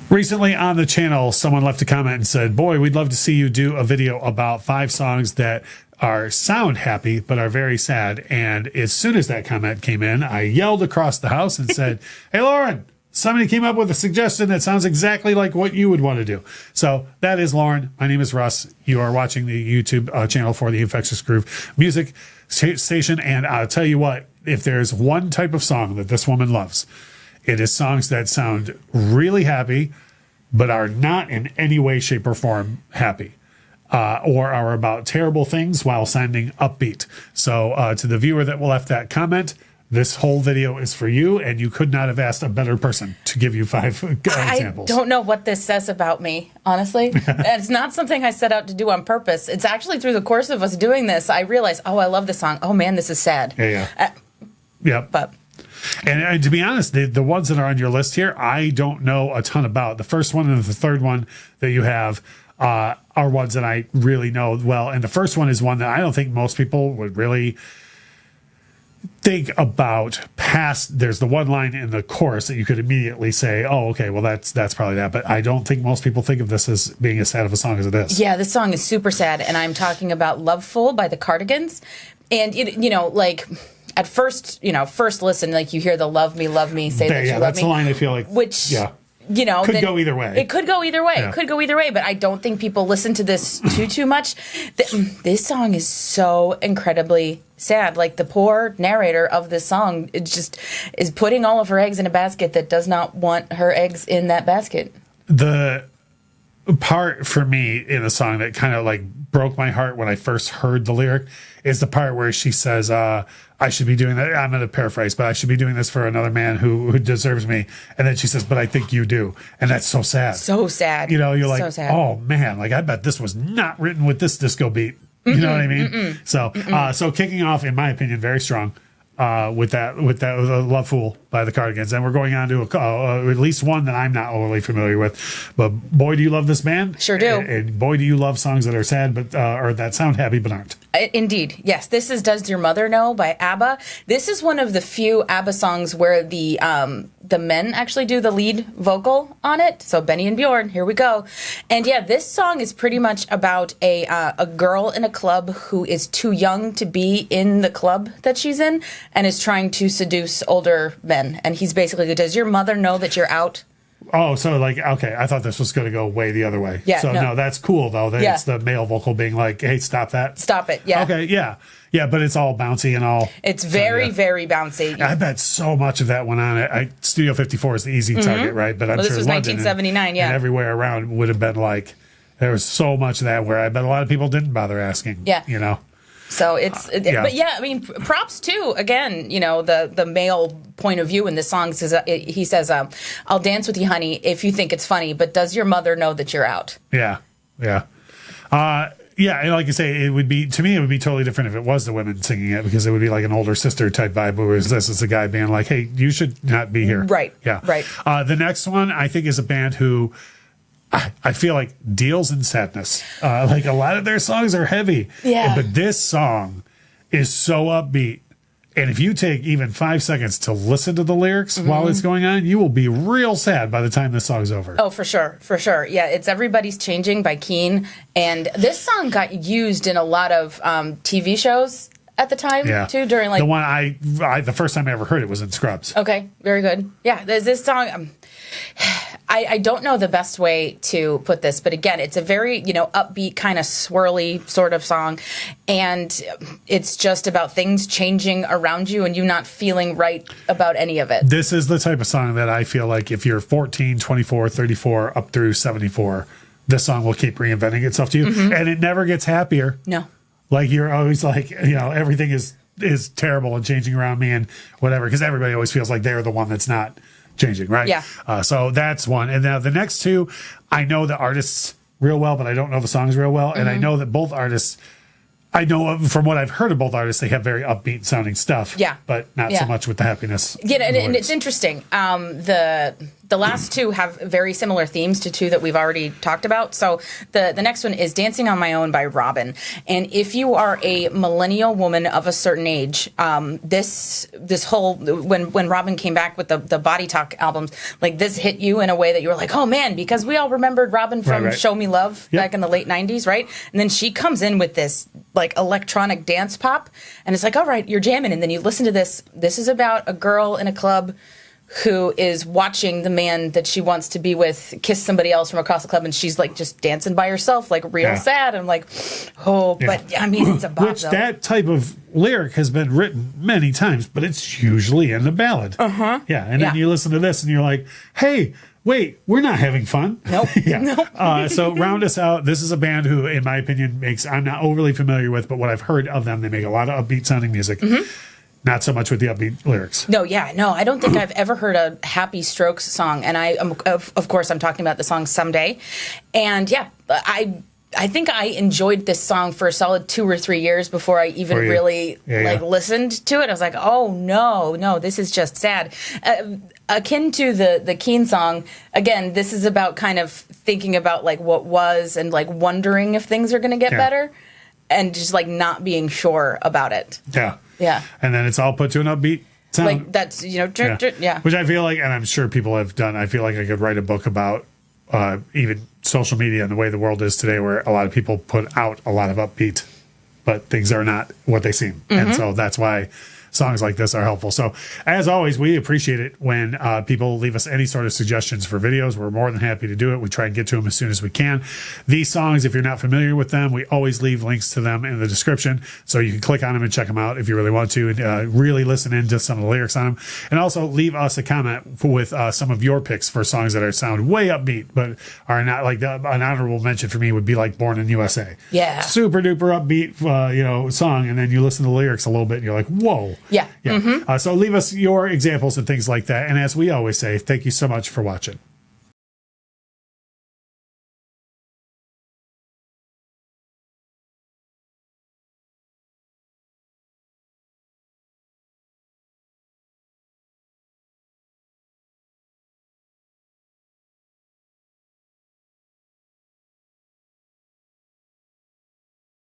Recently on the channel, someone left a comment and said, boy, we'd love to see you do a video about 5 songs that sound happy but are very sad. And as soon as that comment came in, I yelled across the house and said, hey, Lauren, somebody came up with a suggestion that sounds exactly like what you would want to do. So that is Lauren. My name is Russ. You are watching the YouTube channel for the Infectious Groove music station. And I'll tell you what, if there's one type of song that this woman loves, it is songs that sound really happy, but are not in any way, shape, or form happy, or are about terrible things while sounding upbeat. So to the viewer that left that comment, this whole video is for you, and you could not have asked a better person to give you 5 examples. I don't know what this says about me, honestly. It's not something I set out to do on purpose. It's actually through the course of us doing this, I realized, oh, I love this song. Oh, man, this is sad. Yeah. Yep. But... And to be honest, the ones that are on your list here, I don't know a ton about. The first one and the third one that you have are ones that I really know well. And the first one is one that I don't think most people would really think about past. There's the one line in the chorus that you could immediately say, oh, okay, well, that's probably that. But I don't think most people think of this as being as sad of a song as it is. Yeah, this song is super sad. And I'm talking about Loveful by the Cardigans. And, you know, like... At first, first listen, like you hear the love me, say that you love me. That's the line I feel like. Which, could go either way. It could go either way. Yeah. It could go either way, but I don't think people listen to this too much. This song is so incredibly sad. Like the poor narrator of this song, it just is putting all of her eggs in a basket that does not want her eggs in that basket. The part for me in the song that kind of like broke my heart when I first heard the lyric is the part where she says, I should be doing that. I'm going to paraphrase, but I should be doing this for another man who deserves me. And then she says, but I think you do. And that's so sad. So sad. You're like, so sad. Oh man, like I bet this was not written with this disco beat. You know what I mean? So kicking off, in my opinion, very strong. With that Love Fool by the Cardigans. And we're going on to at least one that I'm not overly familiar with. But boy, do you love this band. Sure do. And boy, do you love songs that are sad, but or that sound happy but aren't. Indeed. Yes. This is Does Your Mother Know by ABBA. This is one of the few ABBA songs where the men actually do the lead vocal on it. So Benny and Bjorn, here we go. And yeah, this song is pretty much about a girl in a club who is too young to be in the club that she's in and is trying to seduce older men. And he's basically, does your mother know that you're out? Oh, so like, okay, I thought this was going to go way the other way. Yeah, so no, that's cool though. That it's the male vocal being like, hey, stop that. Stop it. Yeah. Okay. Yeah. Yeah. But it's all bouncy and all. It's very, very bouncy. I bet so much of that went on. Studio 54 is the easy target, right? But I'm sure this was London 1979. and everywhere around would have been like, there was so much of that where I bet a lot of people didn't bother asking. Yeah. So it's, but yeah, I mean, props too. Again, the male point of view in this song says he says, "I'll dance with you, honey, if you think it's funny, but does your mother know that you're out?" Yeah. And like you say, it would be totally different if it was the women singing it, because it would be like an older sister type vibe. Whereas this is a guy being like, "Hey, you should not be here." Right. Yeah. Right. The next one I think is a band who I feel like deals in sadness. Like a lot of their songs are heavy. Yeah. But this song is so upbeat. And if you take even 5 seconds to listen to the lyrics while it's going on, you will be real sad by the time this song's over. Oh, for sure. For sure. Yeah, it's Everybody's Changing by Keane. And this song got used in a lot of TV shows at the time, too, during like... The one the first time I ever heard it was in Scrubs. Okay, very good. Yeah, there's this song... I don't know the best way to put this, but again, it's a very, upbeat, kind of swirly sort of song. And it's just about things changing around you and you not feeling right about any of it. This is the type of song that I feel like if you're 14, 24, 34, up through 74, this song will keep reinventing itself to you. And it never gets happier. No. Like you're always like, everything is terrible and changing around me and whatever, because everybody always feels like they're the one that's not changing, right? Yeah. So that's one. And now the next two, I know the artists real well, but I don't know the songs real well. And I know that both artists, I know from what I've heard of both artists, they have very upbeat sounding stuff. Yeah. But not so much with the happiness. Yeah, and it's interesting. The the last two have very similar themes to two that we've already talked about. So the next one is Dancing on My Own by Robyn. And if you are a millennial woman of a certain age, this whole, when Robyn came back with the Body Talk albums, like this hit you in a way that you were like, oh man, because we all remembered Robyn from Show Me Love back in the late 90s, right? And then she comes in with this like electronic dance pop, and it's like, all right, you're jamming. And then you listen to this. This is about a girl in a club who is watching the man that she wants to be with kiss somebody else from across the club, and she's like just dancing by herself, like real sad. I'm like, but I mean, it's a bop. Which that type of lyric has been written many times, but it's usually in the ballad. Yeah, and then you listen to this and you're like, hey, wait, we're not having fun. Nope. So round us out. This is a band who, in my opinion, I'm not overly familiar with, but what I've heard of them, they make a lot of upbeat sounding music. Not so much with the upbeat lyrics. No, I don't think I've ever heard a Happy Strokes song, and of course I'm talking about the song Someday, and I think I enjoyed this song for a solid 2 or 3 years before I even really listened to it. I was like, oh no, this is just sad. Akin to the Keane song, again, this is about kind of thinking about like what was and like wondering if things are going to get better, and just like not being sure about it. Yeah. And then it's all put to an upbeat sound. Like that's, Which I feel like, and I'm sure people have done, I feel like I could write a book about even social media and the way the world is today, where a lot of people put out a lot of upbeat, but things are not what they seem. And so that's why songs like this are helpful. So as always, we appreciate it when people leave us any sort of suggestions for videos. We're more than happy to do it. We try and get to them as soon as we can. These songs, if you're not familiar with them, we always leave links to them in the description, so you can click on them and check them out if you really want to, and really listen into some of the lyrics on them. And also leave us a comment with some of your picks for songs that sound way upbeat, but are not like an honorable mention for me would be like Born in USA. Yeah. Super duper upbeat, song. And then you listen to the lyrics a little bit and you're like, whoa. Yeah. So leave us your examples and things like that. And as we always say, thank you so much for watching.